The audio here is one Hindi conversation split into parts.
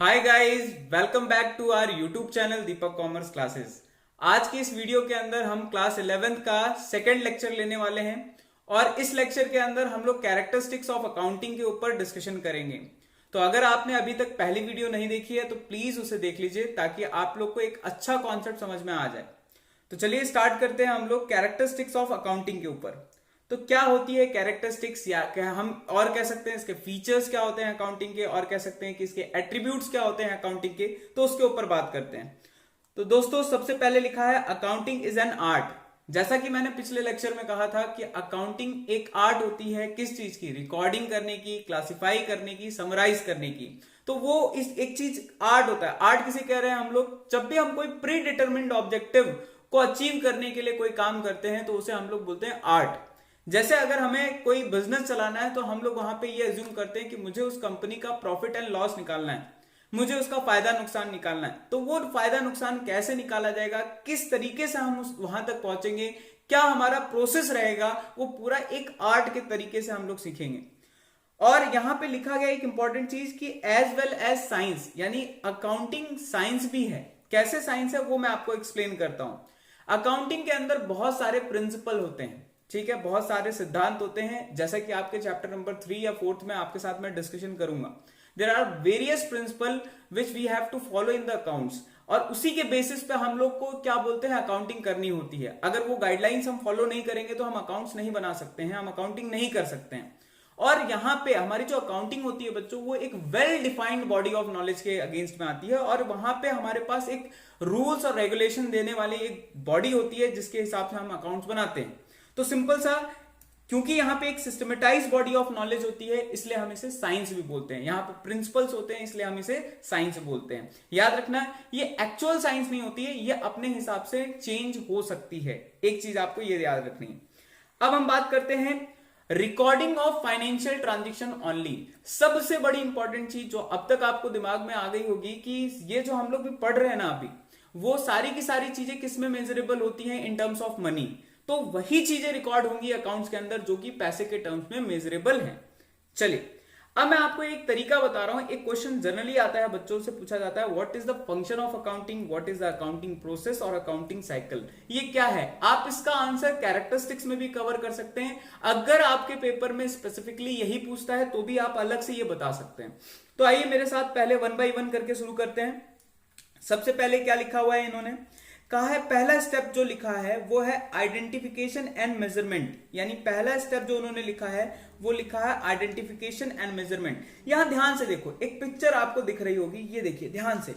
Hi guys, welcome back to our YouTube channel Deepak commerce classes. आज की इस वीडियो के अंदर हम क्लास 11th का सेकंड लेक्चर लेने वाले हैं और इस लेक्चर के अंदर हम लोग कैरेक्टरिस्टिक्स ऑफ अकाउंटिंग के ऊपर डिस्कशन करेंगे। तो अगर आपने अभी तक पहली वीडियो नहीं देखी है तो प्लीज उसे देख लीजिए ताकि आप लोग को एक अच्छा कॉन्सेप्ट समझ में आ जाए। तो चलिए स्टार्ट करते हैं हम लोग कैरेक्टरिस्टिक्स ऑफ अकाउंटिंग के ऊपर। तो क्या होती है कैरेक्टरिस्टिक्स, या क्या हम और कह सकते हैं इसके फीचर्स क्या होते हैं अकाउंटिंग के, और कह सकते हैं कि इसके एट्रीब्यूट्स क्या होते हैं अकाउंटिंग के, तो उसके ऊपर बात करते हैं। तो दोस्तों सबसे पहले लिखा है अकाउंटिंग इज एन आर्ट। जैसा कि मैंने पिछले लेक्चर में कहा था कि अकाउंटिंग एक आर्ट होती है, किस चीज की? रिकॉर्डिंग करने की, क्लासिफाई करने की, समराइज करने की। तो वो इस एक चीज आर्ट होता है। आर्ट किसे कह रहे हैं हम लोग? जब भी हम कोई प्री डिटरमिन्ड ऑब्जेक्टिव को अचीव करने के लिए कोई काम करते हैं तो उसे हम लोग बोलते हैं आर्ट। जैसे अगर हमें कोई बिजनेस चलाना है तो हम लोग वहां पे ये अज्यूम करते हैं कि मुझे उस कंपनी का प्रॉफिट एंड लॉस निकालना है, मुझे उसका फायदा नुकसान निकालना है। तो वो फायदा नुकसान कैसे निकाला जाएगा, किस तरीके से हम उस वहां तक पहुंचेंगे, क्या हमारा प्रोसेस रहेगा, वो पूरा एक आर्ट के तरीके से हम लोग सीखेंगे। और यहां पे लिखा गया एक इंपॉर्टेंट चीज कि एज वेल एज साइंस, यानी अकाउंटिंग साइंस भी है। कैसे साइंस है वो मैं आपको एक्सप्लेन करता हूं। अकाउंटिंग के अंदर बहुत सारे प्रिंसिपल होते हैं, ठीक है, बहुत सारे सिद्धांत होते हैं। जैसा कि आपके चैप्टर नंबर 3 या 4 में आपके साथ मैं डिस्कशन करूंगा। There are various principle which we have to follow in the accounts, और उसी के बेसिस पे हम लोग को क्या बोलते हैं अकाउंटिंग करनी होती है। अगर वो गाइडलाइंस हम फॉलो नहीं करेंगे तो हम अकाउंट्स नहीं बना सकते हैं, हम अकाउंटिंग नहीं कर सकते हैं। और यहां पे हमारी जो अकाउंटिंग होती है बच्चों, वो एक well defined body of knowledge के अगेंस्ट में आती है, और वहां पे हमारे पास एक रूल्स और रेगुलेशन देने वाली एक बॉडी होती है जिसके हिसाब से हम अकाउंट्स बनाते हैं। तो सिंपल सा, क्योंकि यहां पे एक सिस्टमेटाइज बॉडी ऑफ नॉलेज होती है इसलिए हम इसे साइंस भी बोलते हैं। यहां पे प्रिंसिपल्स होते हैं इसलिए हम इसे साइंस बोलते हैं। याद रखना, ये एक्चुअल साइंस नहीं होती है, ये अपने हिसाब से चेंज हो सकती है। एक चीज आपको ये याद रखनी है। अब हम बात करते हैं recording of financial transaction only. सबसे बड़ी इंपॉर्टेंट चीज जो अब तक आपको दिमाग में आ गई होगी कि ये जो हम लोग भी पढ़ रहे हैं ना अभी, वो सारी की सारी चीजें किस में मेजरेबल होती हैं? इन टर्म्स ऑफ मनी। तो वही चीजें रिकॉर्ड होंगी अकाउंट्स के अंदर जो कि पैसे के टर्म्स में मेजरेबल हैं। चलिए, अब मैं आपको एक तरीका बता रहा हूं। एक क्वेश्चन जनरली आता है, बच्चों से पूछा जाता है, what is the function of accounting, what is the accounting process और अकाउंटिंग साइकिल। ये क्या है? आप इसका आंसर कैरेक्टरिस्टिक्स में भी कवर कर सकते हैं। अगर आपके पेपर में स्पेसिफिकली यही पूछता है तो भी आप अलग से ये बता सकते हैं। तो आइए मेरे साथ पहले वन बाई वन करके शुरू करते हैं। सबसे पहले क्या लिखा हुआ है इन्होंने? कहा है पहला स्टेप जो लिखा है वो है आइडेंटिफिकेशन एंड मेजरमेंट। यानी पहला स्टेप जो उन्होंने लिखा है वो लिखा है आइडेंटिफिकेशन एंड मेजरमेंट। यहां ध्यान से देखो, एक पिक्चर आपको दिख रही होगी, ये देखिए ध्यान से।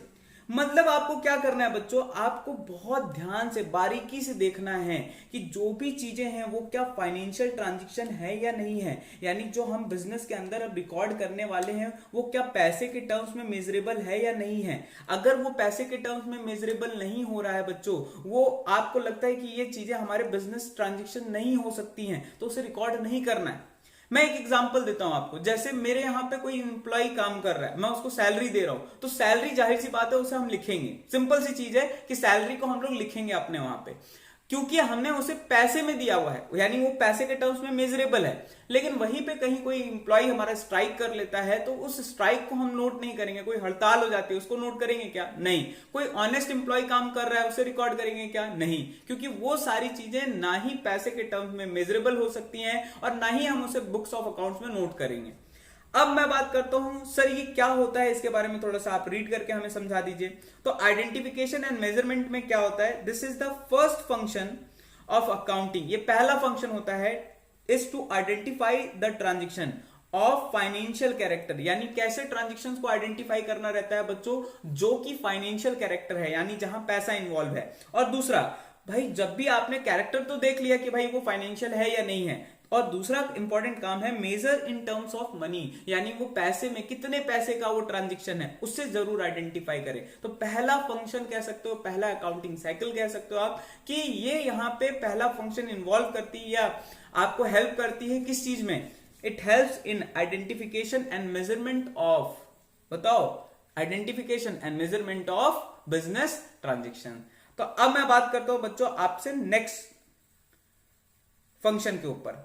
मतलब आपको क्या करना है बच्चों, आपको बहुत ध्यान से बारीकी से देखना है कि जो भी चीजें हैं वो क्या फाइनेंशियल ट्रांजैक्शन है या नहीं है। यानी जो हम बिजनेस के अंदर अब रिकॉर्ड करने वाले हैं वो क्या पैसे के टर्म्स में मेजरेबल है या नहीं है। अगर वो पैसे के टर्म्स में मेजरेबल नहीं हो रहा है बच्चों, वो आपको लगता है कि ये चीजें हमारे बिजनेस ट्रांजेक्शन नहीं हो सकती हैं, तो उसे रिकॉर्ड नहीं करना है। मैं एक एग्जांपल देता हूं आपको। जैसे मेरे यहां पे कोई एम्प्लॉय काम कर रहा है, मैं उसको सैलरी दे रहा हूं, तो सैलरी जाहिर सी बात है उसे हम लिखेंगे। सिंपल सी चीज है कि सैलरी को हम लोग लिखेंगे अपने वहां पे, क्योंकि हमने उसे पैसे में दिया हुआ है, यानी वो पैसे के टर्म्स में मेजरेबल है। लेकिन वहीं पे कहीं कोई इंप्लॉय हमारा स्ट्राइक कर लेता है तो उस स्ट्राइक को हम नोट नहीं करेंगे। कोई हड़ताल हो जाती है उसको नोट करेंगे क्या? नहीं। कोई ऑनेस्ट इंप्लॉय काम कर रहा है उसे रिकॉर्ड करेंगे क्या? नहीं, क्योंकि वो सारी चीजें ना ही पैसे के टर्म्स में मेजरेबल हो सकती हैं और ना ही हम उसे बुक्स ऑफ अकाउंट्स में नोट करेंगे। अब मैं बात करता हूं सर ये क्या होता है, इसके बारे में थोड़ा सा आप रीड करके हमें समझा दीजिए। तो आइडेंटिफिकेशन एंड मेजरमेंट में क्या होता है? This is the first function of accounting. ये पहला फंक्शन होता है, is to identify the transaction of financial character. यानी कैसे ट्रांजेक्शंस को आइडेंटिफाई करना रहता है बच्चों, जो कि फाइनेंशियल कैरेक्टर है, यानी जहां पैसा इन्वॉल्व है। और दूसरा, भाई जब भी आपने कैरेक्टर तो देख लिया कि भाई वो फाइनेंशियल है या नहीं है, और दूसरा इंपॉर्टेंट काम है measure in terms of money, यानी वो पैसे में कितने पैसे का वो ट्रांजेक्शन है उससे जरूर आइडेंटिफाई करें। तो पहला फंक्शन कह सकते हो, पहला अकाउंटिंग साइकिल कह सकते हो आप, कि ये यहां पे पहला फंक्शन इन्वॉल्व करती है या आपको हेल्प करती है किस चीज में? It helps in identification and measurement of, बताओ, identification and measurement of business transaction. तो अब मैं बात करता हूं बच्चों आपसे नेक्स्ट फंक्शन के ऊपर।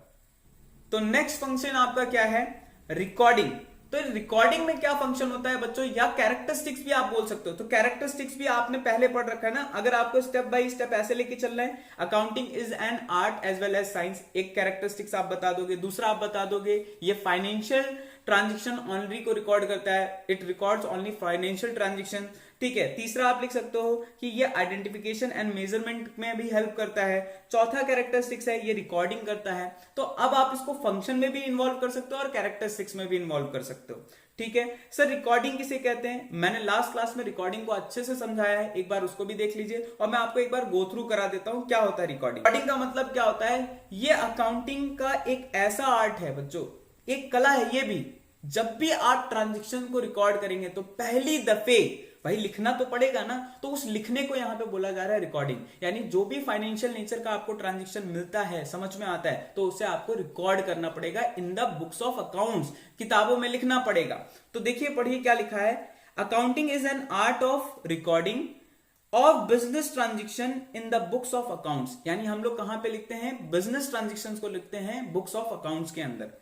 तो नेक्स्ट फंक्शन आपका क्या है? रिकॉर्डिंग। तो रिकॉर्डिंग में क्या फंक्शन होता है बच्चों, या कैरेक्टरिस्टिक्स भी आप बोल सकते हो। तो कैरेक्टरिस्टिक्स भी आपने पहले पढ़ रखा है ना। अगर आपको स्टेप बाय स्टेप ऐसे लेके चलना है, accounting is an art as well as science, एक कैरेक्टरिस्टिक्स आप बता दोगे। दूसरा आप बता दोगे ये फाइनेंशियल ट्रांजेक्शन ओनली को रिकॉर्ड करता है, it records only financial transaction, ठीक है। तीसरा आप लिख सकते हो कि ये आइडेंटिफिकेशन एंड मेजरमेंट में भी हेल्प करता है। चौथा कैरेक्टरिस्टिक्स है ये रिकॉर्डिंग करता है। तो अब आप इसको फंक्शन में भी इन्वॉल्व कर सकते हो और कैरेक्टरिस्टिक्स में भी इन्वॉल्व कर सकते हो, ठीक है। सर रिकॉर्डिंग किसे कहते हैं, मैंने लास्ट क्लास में रिकॉर्डिंग को अच्छे से समझाया है, एक बार उसको भी देख लीजिए और मैं आपको एक बार गो थ्रू करा देता हूं क्या होता है रिकॉर्डिंग। रिकॉर्डिंग का मतलब क्या होता है, ये अकाउंटिंग का एक ऐसा आर्ट है बच्चों, एक कला है ये भी। जब भी आप ट्रांजेक्शन को रिकॉर्ड करेंगे तो पहली दफे भाई लिखना तो पड़ेगा ना, तो उस लिखने को यहां पे बोला जा रहा है रिकॉर्डिंग। यानी जो भी फाइनेंशियल नेचर का आपको ट्रांजैक्शन मिलता है, समझ में आता है, तो उसे आपको रिकॉर्ड करना पड़ेगा in the books of accounts, किताबों में लिखना पड़ेगा। तो देखिए पढ़िए क्या लिखा है, accounting is an art of recording of business transaction in the books of accounts. यानी हम लोग कहां पे लिखते हैं, बिजनेस ट्रांजेक्शन को लिखते हैं बुक्स ऑफ अकाउंट्स के अंदर।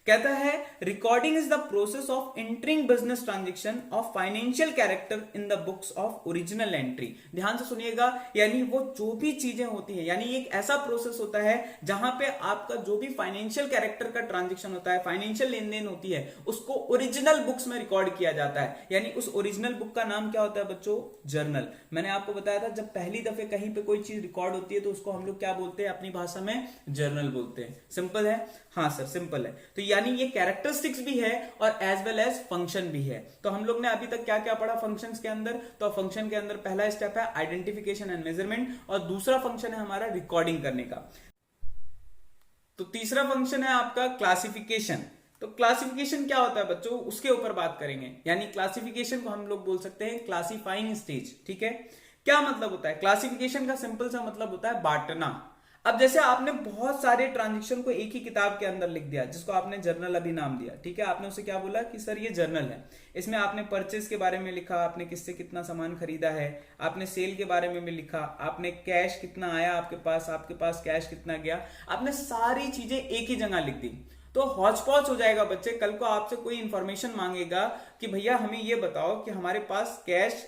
कहता है recording is the process of entering business transaction of financial character in the books of original entry. ध्यान से सुनिएगा, यानी वो जो भी चीजें होती हैं, यानी एक ऐसा प्रोसेस होता है जहां पे आपका जो भी फाइनेंशियल कैरेक्टर का ट्रांजेक्शन होता है, फाइनेंशियल लेन देन होती है, उसको ओरिजिनल बुक्स में रिकॉर्ड किया जाता है। यानी उस ओरिजिनल बुक का नाम क्या होता है बच्चों, जर्नल। मैंने आपको बताया था जब पहली दफे कहीं पे कोई चीज रिकॉर्ड होती है तो उसको हम लोग क्या बोलते हैं, अपनी भाषा में जर्नल बोलते हैं। सिंपल है, हाँ सर सिंपल है। तो यानी ये कैरेक्टरिस्टिक्स भी है और एज वेल एज फंक्शन भी है। तो हम लोग ने अभी तक क्या क्या पढ़ा फंक्शंस के अंदर, तो फंक्शन के अंदर पहला स्टेप है आइडेंटिफिकेशन एंड मेजरमेंट, और दूसरा फंक्शन है हमारा रिकॉर्डिंग करने का। तो तीसरा फंक्शन है आपका क्लासिफिकेशन। तो क्लासिफिकेशन क्या होता है बच्चों, उसके ऊपर बात करेंगे। यानी क्लासिफिकेशन को हम लोग बोल सकते हैं क्लासिफाइंग स्टेज, ठीक है। क्या मतलब होता है क्लासिफिकेशन का, सिंपल सा मतलब होता है बांटना। अब जैसे आपने बहुत सारे ट्रांजेक्शन को एक ही किताब के अंदर लिख दिया, जिसको आपने जर्नल अभी नाम दिया, ठीक है। आपने उसे क्या बोला कि सर ये जर्नल है, इसमें आपने परचेज के बारे में लिखा, आपने किससे कितना सामान खरीदा है, आपने सेल के बारे में भी लिखा, आपने कैश कितना आया आपके पास कैश कितना गया, आपने सारी चीजें एक ही जगह लिख दी। तो हौच पौच हो जाएगा बच्चे, कल को आपसे कोई इंफॉर्मेशन मांगेगा कि भैया हमें ये बताओ कि हमारे पास कैश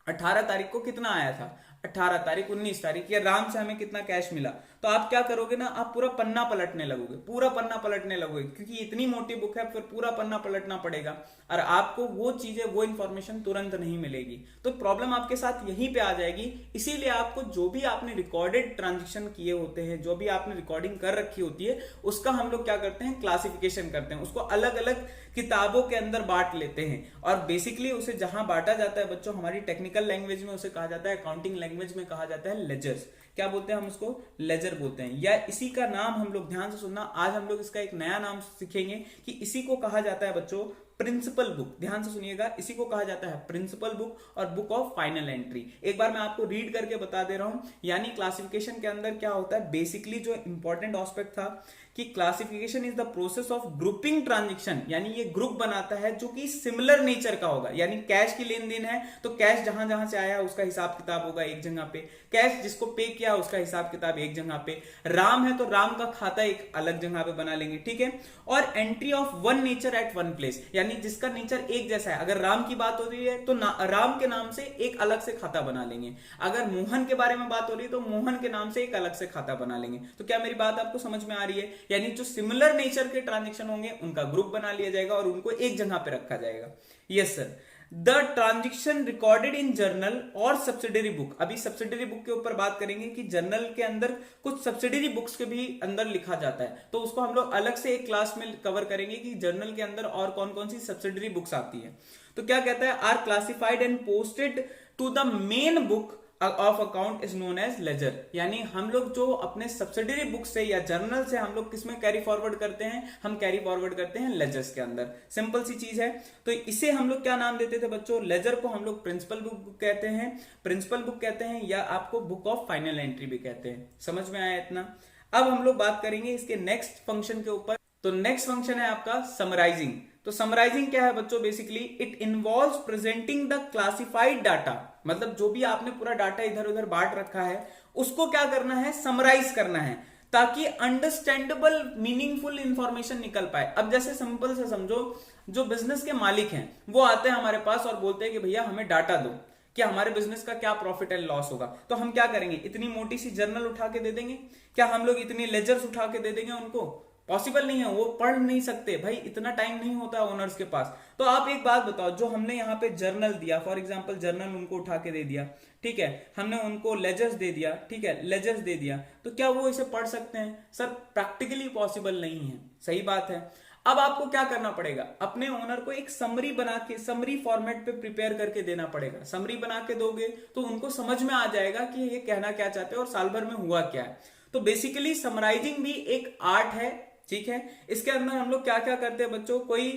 18 तारीख को कितना आया था, 18 तारीख, 19 तारीख, या राम से हमें कितना कैश मिला। तो आप क्या करोगे ना, आप पूरा पन्ना पलटने लगोगे, पूरा पन्ना पलटने लगोगे, क्योंकि इतनी मोटी बुक है, फिर पूरा पन्ना पलटना पड़ेगा और आपको वो चीजें, वो इंफॉर्मेशन तुरंत नहीं मिलेगी। तो प्रॉब्लम आपके साथ यहीं पे आ जाएगी। इसीलिए आपको जो भी आपने रिकॉर्डेड ट्रांजेक्शन किए होते हैं, जो भी आपने रिकॉर्डिंग कर रखी होती है, उसका हम लोग क्या करते हैं, क्लासिफिकेशन करते हैं, उसको अलग अलग किताबों के अंदर बांट लेते हैं। और बेसिकली उसे जहां बांटा जाता है बच्चों, हमारी टेक्निकल लैंग्वेज में उसे कहा जाता है, अकाउंटिंग लैंग्वेज में कहा जाता है लेजर्स। क्या बोलते हैं हम उसको, लेजर बोलते हैं, या इसी का नाम हम लोग, ध्यान से सुनना, आज हम लोग इसका एक नया नाम सीखेंगे कि इसी को कहा जाता है बच्चों प्रिंसिपल बुक। ध्यान से सुनिएगा, इसी को कहा जाता है प्रिंसिपल बुक और बुक ऑफ फाइनल एंट्री। एक बार मैं आपको रीड करके बता दे रहा हूं। यानी क्लासिफिकेशन के अंदर क्या होता है, बेसिकली जो इंपॉर्टेंट एस्पेक्ट था कि classification is the process of grouping transaction. यानी ये ग्रुप बनाता है जो कि सिमिलर नेचर का होगा। यानी कैश की लेन देन है तो कैश जहां जहां से आया उसका हिसाब किताब होगा एक जगह पे, कैश जिसको पे किया उसका हिसाब किताब एक जगह पे, राम है तो राम का खाता एक अलग जगह पे बना लेंगे, ठीक है। और entry of one nature eight one place, यानी जिसका नेचर एक जैसा है। अगर राम की बात हो रही है तो राम के नाम से एक अलग से खाता बना लेंगे, अगर मोहन के बारे में बात हो रही है तो मोहन के नाम से एक अलग से खाता बना लेंगे। तो क्या मेरी बात आपको समझ में आ रही है, यानी जो सिमिलर नेचर के ट्रांजेक्शन होंगे उनका ग्रुप बना लिया जाएगा और उनको एक जगह पे रखा जाएगा। Yes sir, the transaction recorded in journal और सब्सिडरी बुक। अभी सब्सिडरी बुक के ऊपर बात करेंगे कि जर्नल के अंदर कुछ सब्सिडरी बुक्स के भी अंदर लिखा जाता है, तो उसको हम लोग अलग से एक क्लास में कवर करेंगे कि जर्नल के अंदर और कौन कौन सी सब्सिडरी बुक्स आती है। तो क्या कहता है, are classified and posted to the main book of account is known as ledger. यानी हम लोग जो अपने सब्सिडरी बुक से या जर्नल से हम लोग किसमें कैरी फॉरवर्ड करते हैं, हम कैरी फॉरवर्ड करते हैं लेजर्स के अंदर। सिंपल सी चीज है। तो इसे हम लोग क्या नाम देते थे बच्चों, लेजर को हम लोग प्रिंसिपल बुक कहते हैं, प्रिंसिपल बुक कहते हैं, या आपको बुक ऑफ फाइनल एंट्री भी कहते हैं। समझ में आया इतना। अब हम लोग बात करेंगे इसके नेक्स्ट फंक्शन के ऊपर। तो नेक्स्ट फंक्शन है आपका समराइजिंग। तो समराइजिंग क्या है बच्चों, basically it involves presenting the classified data. मतलब जो भी आपने पूरा डाटा इधर उधर बांट रखा है उसको क्या करना है, समराइज करना है। ताकि अंडरस्टैंडेबल मीनिंगफुल इंफॉर्मेशन निकल पाए। अब जैसे सिंपल से समझो, जो बिजनेस के मालिक हैं वो आते हैं हमारे पास और बोलते हैं कि भैया हमें डाटा दो कि हमारे बिजनेस का क्या प्रॉफिट एंड लॉस होगा। तो हम क्या करेंगे, इतनी मोटी सी जर्नल उठा के दे देंगे? क्या हम लोग इतनी लेजर्स उठा के दे देंगे उनको? पॉसिबल नहीं है, वो पढ़ नहीं सकते भाई, इतना टाइम नहीं होता ओनर्स के पास। तो आप एक बात बताओ, जो हमने यहाँ पे जर्नल दिया, फॉर एग्जांपल जर्नल उनको उठा के दे दिया, ठीक है, हमने उनको लेजर्स दे दिया, ठीक है, लेजर्स दे दिया, तो क्या वो इसे पढ़ सकते हैं? सर प्रैक्टिकली पॉसिबल नहीं है, सही बात है। अब आपको क्या करना पड़ेगा, अपने ओनर को एक समरी बना के, समरी फॉर्मेट पे प्रिपेयर करके देना पड़ेगा। समरी बना के दोगे तो उनको समझ में आ जाएगा कि ये कहना क्या चाहते हैं और साल भर में हुआ क्या है। तो बेसिकली समराइजिंग भी एक आर्ट है, ठीक है। इसके अंदर हम लोग क्या क्या करते हैं बच्चों, कोई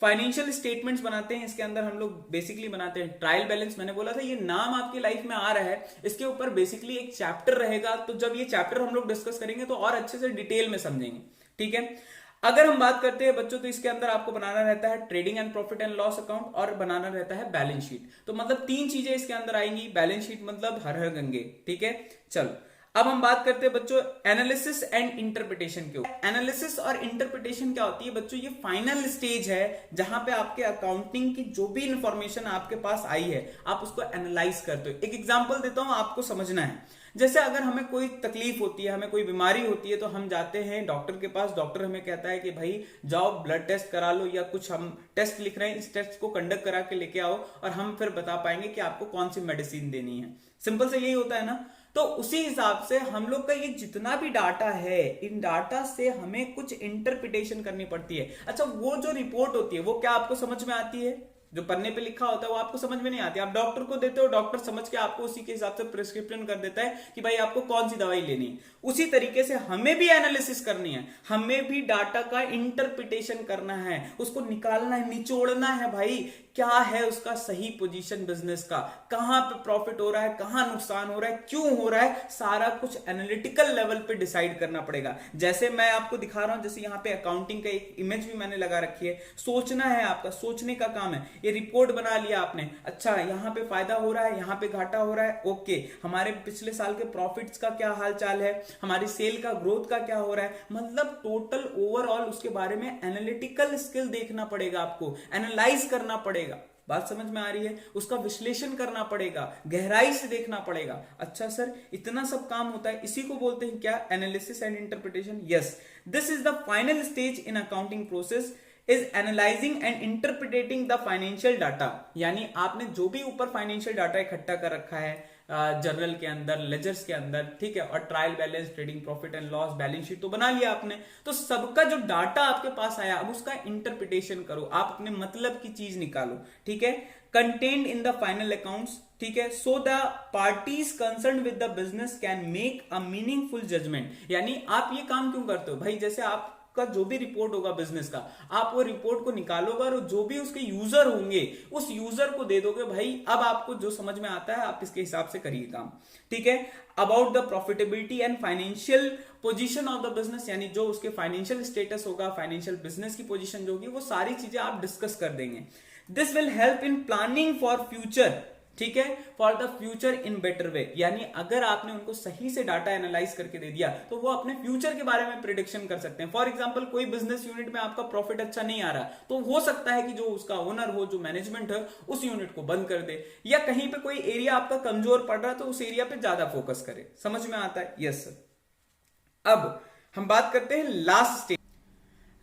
फाइनेंशियल स्टेटमेंट्स बनाते हैं, इसके अंदर हम लोग बेसिकली बनाते हैं ट्रायल बैलेंस। मैंने बोला था ये नाम आपकी लाइफ में आ रहा है, इसके ऊपर बेसिकली एक चैप्टर रहेगा, तो जब ये चैप्टर हम लोग डिस्कस करेंगे तो और अच्छे से डिटेल में समझेंगे, ठीक है। अगर हम बात करते हैं बच्चों, तो इसके अंदर आपको बनाना रहता है trading and profit and loss account और बनाना रहता है बैलेंस शीट। तो मतलब तीन चीजें इसके अंदर आएंगी, बैलेंस शीट मतलब हर हर गंगे, ठीक है। चलो अब हम बात करते हैं बच्चों एनालिसिस एंड इंटरप्रिटेशन के ऊपर। एनालिसिस और इंटरप्रिटेशन क्या होती है बच्चों, ये फाइनल स्टेज है जहां पे आपके अकाउंटिंग की जो भी इंफॉर्मेशन आपके पास आई है आप उसको एनालाइज करते हो। एक एग्जांपल देता हूं, आपको समझना है। जैसे अगर हमें कोई तकलीफ होती है, हमें कोई बीमारी होती है, तो हम जाते हैं डॉक्टर के पास, डॉक्टर हमें कहता है कि भाई जाओ ब्लड टेस्ट करा लो, या कुछ हम टेस्ट लिख रहे हैं, इस टेस्ट को कंडक्ट करा के लेके आओ और हम फिर बता पाएंगे कि आपको कौन सी मेडिसिन देनी है। सिंपल से यही होता है ना। तो उसी हिसाब से हम लोग का ये जितना भी डाटा है, इन डाटा से हमें कुछ इंटरप्रिटेशन करनी पड़ती है। अच्छा, वो जो रिपोर्ट होती है वो क्या आपको समझ में आती है? जो पन्ने पे लिखा होता है वो आपको समझ में नहीं आती। आप डॉक्टर को देते हो, डॉक्टर समझ के आपको उसी के हिसाब से प्रिस्क्रिप्शन कर देता है कि भाई आपको कौन सी दवाई लेनी है। उसी तरीके से हमें भी एनालिसिस करनी है, हमें भी डाटा का इंटरप्रिटेशन करना है, उसको निकालना है, निचोड़ना है भाई, क्या है उसका सही पोजीशन बिजनेस का, कहां पे प्रॉफिट हो रहा है, कहां नुकसान हो रहा है, क्यों हो रहा है, सारा कुछ एनालिटिकल लेवल पे डिसाइड करना पड़ेगा। जैसे मैं आपको दिखा रहा हूं, जैसे यहाँ पे अकाउंटिंग का एक इमेज भी मैंने लगा रखी है। सोचना है, आपका सोचने का काम है। ये रिपोर्ट बना लिया आपने, अच्छा यहाँ पे फायदा हो रहा है, यहाँ पे घाटा हो रहा है, ओके, हमारे पिछले साल के प्रॉफिट्स का क्या हाल चाल है, हमारी सेल का ग्रोथ का क्या हो रहा है, मतलब टोटल ओवरऑल उसके बारे में एनालिटिकल स्किल देखना पड़ेगा, आपको एनालाइज करना पड़ेगा। बात समझ में आ रही है? उसका विश्लेषण करना पड़ेगा, गहराई से देखना पड़ेगा। अच्छा सर, इतना सब काम होता है, इसी को बोलते हैं क्या? Analysis and interpretation. Yes, this is the final stage in accounting process is analysing and interpreting the financial data. यानी आपने जो भी ऊपर फाइनेंशियल डाटा इकट्ठा कर रखा है जर्नल के अंदर, लेजर्स के अंदर, ठीक है, और trial balance, trading profit and loss, balance sheet तो बना लिया आपने। तो सबका जो डाटा आपके पास आया, अब उसका इंटरप्रिटेशन करो, आप अपने मतलब की चीज निकालो, ठीक है, contained in the final accounts, ठीक है, so the parties concern with the business can make a meaningful judgement. यानी आप ये काम क्यों करते हो भाई, जैसे आप का जो भी रिपोर्ट होगा बिजनेस का, आप वो रिपोर्ट को निकालोगे और जो भी उसके यूजर होंगे उस यूजर को दे दोगे, भाई अब आपको जो समझ में आता है आप इसके हिसाब से करिए काम, ठीक है। About the profitability and financial position of the business, यानी जो उसके फाइनेंशियल स्टेटस होगा, फाइनेंशियल बिजनेस की पोजीशन जो होगी, वो सारी चीजें आप डिस्कस कर देंगे। This will help in planning for future, ठीक है, for the future in better way. यानी अगर आपने उनको सही से डाटा एनालाइज करके दे दिया तो वो अपने फ्यूचर के बारे में प्रिडिक्शन कर सकते हैं। फॉर एग्जांपल, कोई बिजनेस यूनिट में आपका प्रॉफिट अच्छा नहीं आ रहा, तो हो सकता है कि जो उसका ओनर हो, जो मैनेजमेंट है, उस यूनिट को बंद कर दे, या कहीं पे कोई एरिया आपका कमजोर पड़ रहा है तो उस एरिया पे ज्यादा फोकस करे। समझ में आता है? Yes sir. अब हम बात करते हैं लास्ट स्टेज।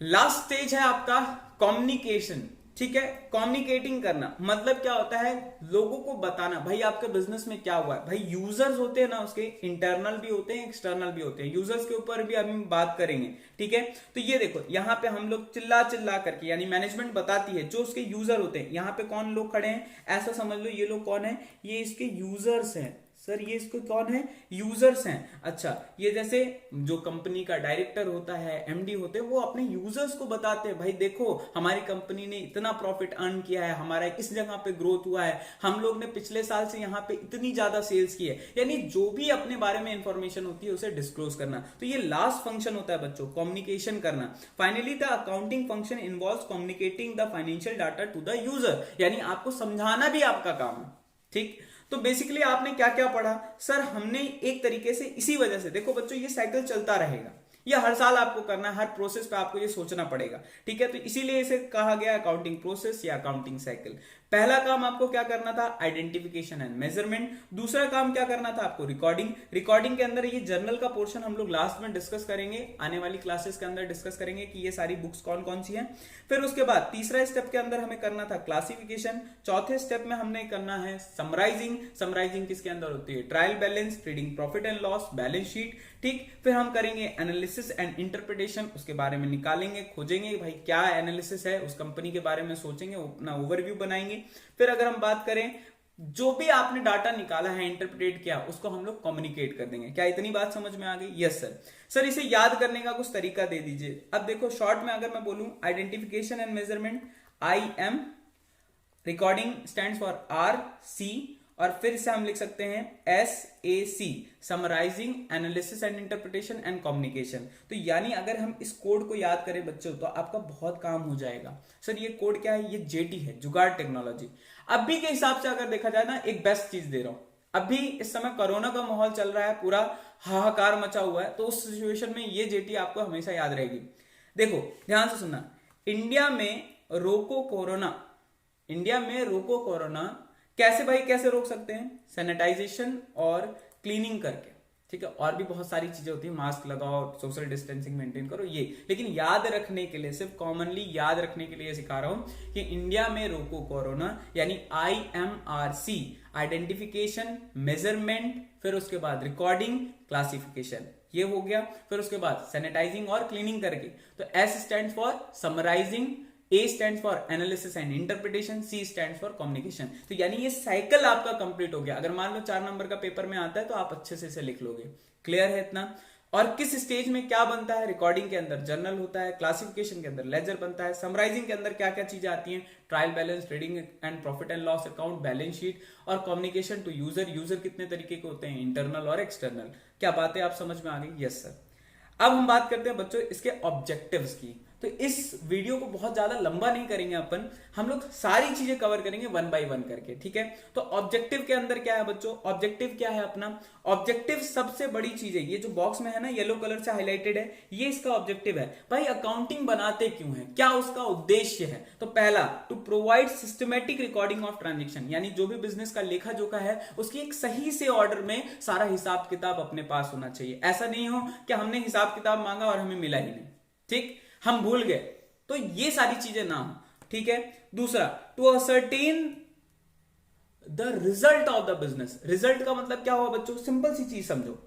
लास्ट स्टेज है आपका कम्युनिकेशन, ठीक है। कम्युनिकेटिंग करना मतलब क्या होता है, लोगों को बताना भाई आपके बिजनेस में क्या हुआ है। भाई यूजर्स होते हैं ना, उसके इंटरनल भी होते हैं, एक्सटर्नल भी होते हैं। यूजर्स के ऊपर भी हम बात करेंगे, ठीक है। तो ये देखो, यहाँ पे हम लोग चिल्ला चिल्ला करके, यानी मैनेजमेंट बताती है जो उसके यूजर होते हैं। यहाँ पे कौन लोग खड़े हैं, ऐसा समझ लो, ये लोग कौन है, ये इसके यूजर्स हैं। सर ये इसको कौन है, यूजर्स हैं। अच्छा, ये जैसे जो कंपनी का डायरेक्टर होता है, एमडी होते हैं, वो अपने यूजर्स को बताते हैं, भाई देखो हमारी कंपनी ने इतना प्रॉफिट अर्न किया है, हमारा इस जगह पे ग्रोथ हुआ है, हम लोग ने पिछले साल से यहाँ पे इतनी ज्यादा सेल्स की है। यानी जो भी अपने बारे में इंफॉर्मेशन होती है उसे डिस्क्लोज करना। तो ये लास्ट फंक्शन होता है बच्चों, कम्युनिकेशन करना। Finally the accounting function involves communicating the financial data to the user, यानी आपको समझाना भी आपका काम है, ठीक। तो बेसिकली आपने क्या क्या पढ़ा सर? हमने एक तरीके से इसी वजह से, देखो बच्चों ये साइकिल चलता रहेगा, ये हर साल आपको करना है, हर प्रोसेस पे आपको ये सोचना पड़ेगा, ठीक है? तो इसीलिए इसे कहा गया अकाउंटिंग प्रोसेस या अकाउंटिंग साइकिल। पहला काम आपको क्या करना था? Identification and measurement. दूसरा काम क्या करना था आपको? रिकॉर्डिंग। रिकॉर्डिंग के अंदर ये जर्नल का पोर्शन हम लोग लास्ट में डिस्कस करेंगे, आने वाली क्लासेस के अंदर डिस्कस करेंगे कि ये सारी बुक्स कौन कौन सी हैं। फिर उसके बाद तीसरा स्टेप के अंदर हमें करना था क्लासिफिकेशन। चौथे स्टेप में हमने करना है समराइजिंग। समराइजिंग किसके अंदर होती है? Trial balance, trading profit and loss, balance sheet, ठीक। फिर हम करेंगे एनालिसिस एंड इंटरप्रिटेशन, उसके बारे में निकालेंगे, खोजेंगे भाई क्या एनालिसिस है, उस कंपनी के बारे में सोचेंगे, अपना ओवरव्यू बनाएंगे। फिर अगर हम बात करें जो भी आपने डाटा निकाला है, इंटरप्रेट किया, उसको हम लोग कम्युनिकेट कर देंगे। क्या इतनी बात समझ में आ गई? Yes sir. सर इसे याद करने का कुछ तरीका दे दीजिए। अब देखो शॉर्ट में अगर मैं बोलूं identification and measurement, IM, recording stands for RC, और फिर से हम लिख सकते हैं SAC, summarising, analysis and interpretation and communication. तो यानी अगर हम इस कोड को याद करें बच्चों तो आपका बहुत काम हो जाएगा। सर ये कोड क्या है? ये JT है, जुगाड़ टेक्नोलॉजी। अभी के हिसाब से अगर देखा जाए ना, एक बेस्ट चीज दे रहा हूं। अभी इस समय कोरोना का माहौल चल रहा है, पूरा हाहाकार मचा हुआ है, तो उस सिचुएशन में ये JT आपको हमेशा याद रहेगी। देखो ध्यान से सुनना, इंडिया में रोको कोरोना कैसे भाई? कैसे रोक सकते हैं? सैनिटाइजेशन और क्लीनिंग करके, ठीक है? और भी बहुत सारी चीजें होती है, मास्क लगाओ, सोशल डिस्टेंसिंग मेंटेन करो, ये। लेकिन याद रखने के लिए, सिर्फ कॉमनली याद रखने के लिए सिखा रहा हूं कि इंडिया में रोको कोरोना यानी IMRC, आइडेंटिफिकेशन, मेजरमेंट, फिर उसके बाद रिकॉर्डिंग, क्लासिफिकेशन, ये हो गया। फिर उसके बाद सैनिटाइजिंग और क्लीनिंग करके, तो S stand for summarising, A stands for analysis and interpretation, C stands for communication। तो यानी ये साइकिल आपका कंप्लीट हो गया। अगर मान लो 4 नंबर का पेपर में आता है तो आप अच्छे से इसे लिख लोगे। क्लियर है इतना? और किस स्टेज में क्या बनता है? रिकॉर्डिंग के अंदर जर्नल होता है, क्लासिफिकेशन के अंदर लेजर बनता है, समराइजिंग के अंदर क्या क्या चीजें आती हैं? Trial balance, trading and profit and loss account, balance sheet, और कम्युनिकेशन टू यूजर। यूजर कितने तरीके के होते हैं? इंटरनल और एक्सटर्नल। क्या बातें आप समझ में आ गई? Yes sir. अब हम बात करते हैं बच्चों इसके ऑब्जेक्टिव्स की। तो इस वीडियो को बहुत ज्यादा लंबा नहीं करेंगे अपन, हम लोग सारी चीजें कवर करेंगे 1 बाय 1 करके, ठीक है? तो ऑब्जेक्टिव के अंदर क्या है बच्चों? ऑब्जेक्टिव क्या है अपना? ऑब्जेक्टिव सबसे बड़ी चीज है, ये जो बॉक्स में है ना येलो कलर से हाईलाइटेड है, ये इसका ऑब्जेक्टिव है। भाई अकाउंटिंग बनाते क्यों है? क्या उसका उद्देश्य है? तो पहला, to provide systematic recording of transaction, यानी जो भी बिजनेस का लेखा जोखा है उसकी एक सही से ऑर्डर में सारा हिसाब किताब अपने पास होना चाहिए। ऐसा नहीं हो कि हमने हिसाब किताब मांगा और हमें मिला ही नहीं, ठीक, हम भूल गए, तो ये सारी चीजें ना हो, ठीक है? दूसरा, to ascertain the result of the business. Result का मतलब क्या हुआ बच्चों? सिंपल सी चीज समझो।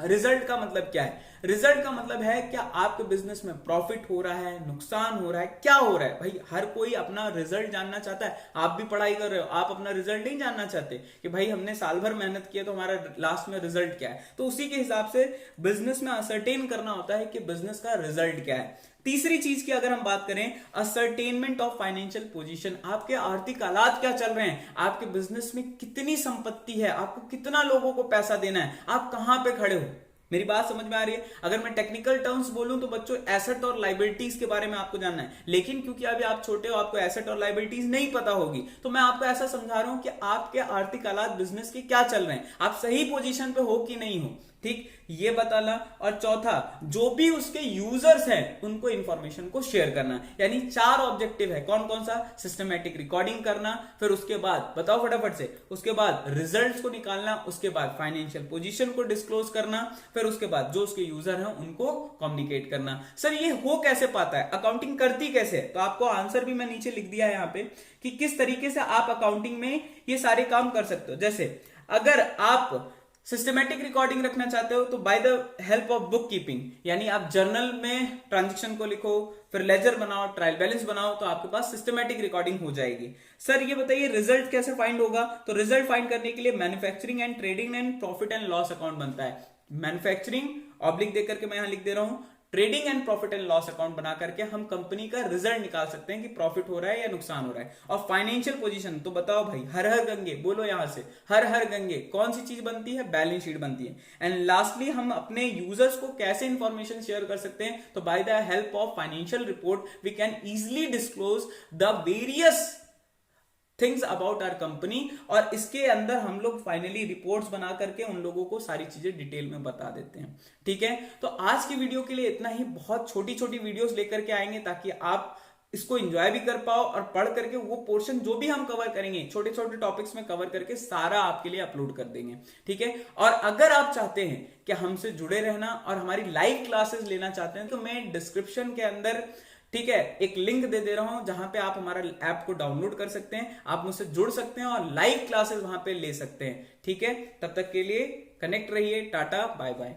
रिजल्ट का मतलब क्या है? रिजल्ट का मतलब है क्या आपके बिजनेस में प्रॉफिट हो रहा है, नुकसान हो रहा है, क्या हो रहा है? भाई हर कोई अपना रिजल्ट जानना चाहता है। आप भी पढ़ाई कर रहे हो, आप अपना रिजल्ट नहीं जानना चाहते कि भाई हमने साल भर मेहनत किया तो हमारा लास्ट में रिजल्ट क्या है? तो उसी के हिसाब से बिजनेस में असर्टेन करना होता है कि बिजनेस का रिजल्ट क्या है। तीसरी चीज की अगर हम बात करें, असर्टेनमेंट ऑफ फाइनेंशियल पोजीशन, आपके आर्थिक हालात क्या चल रहे हैं, आपके बिजनेस में कितनी संपत्ति है, आपको कितना लोगों को पैसा देना है, आप कहां पे खड़े हो। मेरी बात समझ में आ रही है? अगर मैं टेक्निकल टर्म्स बोलूं तो बच्चों एसेट और लाइबिलिटीज के बारे में आपको जानना है, लेकिन क्योंकि अभी आप छोटे हो, आपको एसेट और लाइबिलिटीज नहीं पता होगी, तो मैं आपको ऐसा समझा रहा हूं कि आपके आर्थिक हालात बिजनेस के क्या चल रहे हैं, आप सही पोजीशन पे हो कि नहीं हो, ठीक, ये बताना। और चौथा, जो भी उसके यूजर्स हैं उनको इंफॉर्मेशन को शेयर करना। यानी 4 ऑब्जेक्टिव है। कौन कौन सा? सिस्टमैटिक रिकॉर्डिंग करना, फिर उसके बाद बताओ फटाफट से, उसके बाद रिजल्ट्स को निकालना, उसके बाद फाइनेंशियल पोजीशन को डिस्क्लोज करना, फिर उसके बाद जो उसके यूजर हैं उनको कम्युनिकेट करना। सर ये हो कैसे पाता है? अकाउंटिंग करती कैसे है? तो आपको आंसर भी मैं नीचे लिख दिया है यहाँ पे कि किस तरीके से आप अकाउंटिंग में ये सारे काम कर सकते हो। जैसे अगर आप सिस्टमैटिक रिकॉर्डिंग रखना चाहते हो तो by the help of book keeping, यानी आप जर्नल में ट्रांजेक्शन को लिखो, फिर लेजर बनाओ, ट्रायल बैलेंस बनाओ, तो आपके पास सिस्टमैटिक रिकॉर्डिंग हो जाएगी। सर ये बताइए रिजल्ट कैसे फाइंड होगा? तो रिजल्ट फाइंड करने के लिए manufacturing and trading and profit and loss account बनता है। मैन्युफैक्चरिंग ऑब्लिक देकर के मैं यहां लिख दे रहा हूं, trading and profit and loss account बना करके हम कंपनी का रिजल्ट निकाल सकते हैं कि प्रॉफिट हो रहा है या नुकसान हो रहा है। और फाइनेंशियल पोजीशन तो बताओ भाई, हर हर गंगे बोलो यहां से, हर हर गंगे कौन सी चीज बनती है? बैलेंस शीट बनती है। एंड लास्टली हम अपने यूजर्स को कैसे इंफॉर्मेशन शेयर कर सकते हैं? तो by the help of financial report we can easily disclose the various things about our company, और इसके अंदर हम लोग फाइनली रिपोर्ट्स बना करके उन लोगों को सारी चीजें डिटेल में बता देते हैं। ठीक है, तो आज की वीडियो के लिए इतना ही। बहुत छोटी छोटी वीडियोस लेकर के आएंगे ताकि आप इसको एंजॉय भी कर पाओ और पढ़ करके वो पोर्शन जो भी हम कवर करेंगे छोटे छोटे टॉपिक्स में कवर करके सारा आपके लिए अपलोड कर देंगे। ठीक है, और अगर आप चाहते हैं कि हमसे जुड़े रहना और हमारी लाइव क्लासेस लेना चाहते हैं तो मैं डिस्क्रिप्शन के अंदर, ठीक है, एक लिंक दे रहा हूं जहां पे आप हमारा ऐप को डाउनलोड कर सकते हैं, आप मुझसे जुड़ सकते हैं और लाइव क्लासेस वहां पे ले सकते हैं। ठीक है, तब तक के लिए कनेक्ट रहिए। टाटा, बाय बाय।